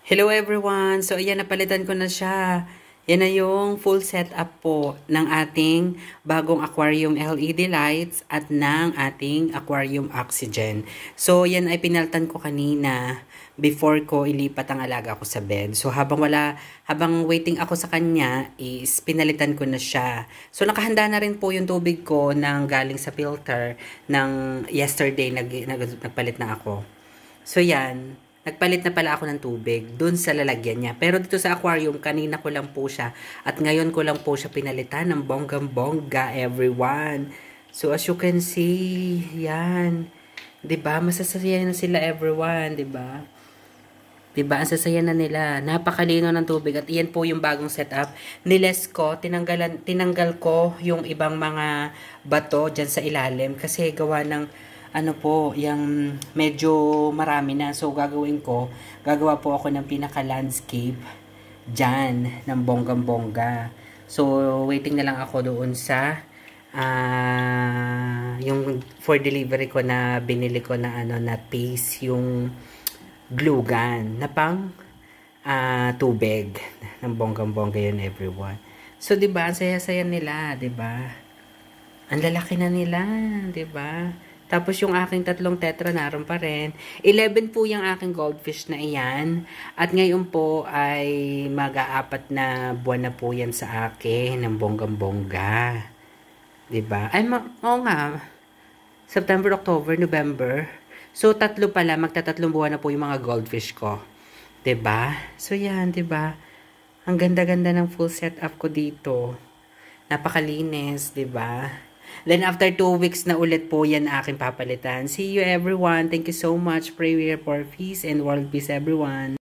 Hello everyone! So ayan, napalitan ko na siya. Yan na yung full setup po ng ating bagong aquarium LED lights at ng ating aquarium oxygen. So yan ay pinaltan ko kanina before ko ilipat ang alaga ko sa bed. So habang waiting ako sa kanya is pinalitan ko na siya. So nakahanda na rin po yung tubig ko nang galing sa filter ng yesterday nagpalit na ako. So yan, nagpalit na pala ako ng tubig dun sa lalagyan niya. Pero dito sa aquarium, kanina ko lang po siya. At ngayon ko lang po siya pinalitan ng bonggang-bongga, everyone. So as you can see, yan. 'Di ba? Masasaya na sila, everyone, 'di ba? 'Di ba? Ang sasaya na nila. Napakalino ng tubig at iyan po yung bagong setup. Niles ko, tinanggal ko yung ibang mga bato diyan sa ilalim kasi gawa ng ano po, yung medyo marami na. So, gagawa po ako ng pinaka-landscape dyan, ng bonggang-bongga. So, waiting na lang ako doon sa yung for delivery ko na binili ko na na paste, yung glue gun na pang tubig ng bonggang-bongga yun, everyone. So, 'di ba, ang saya-saya nila, 'di ba? Ang lalaki na nila, 'di ba? Tapos yung aking tatlong tetra naroon pa rin. 11 po yung aking goldfish na iyan. At ngayon po ay mag-aapat na buwan na po yan sa akin ng bonggang-bongga. 'Di ba? Oo nga. September, October, November. So tatlo pala, magtatatlong buwan na po yung mga goldfish ko. 'Di ba? So yan, 'di ba? Ang ganda-ganda ng full setup ko dito. Napakalinis, 'di ba? Then after 2 weeks na ulit po yan aking papalitan. See you everyone. Thank you so much. Pray for peace and world peace everyone.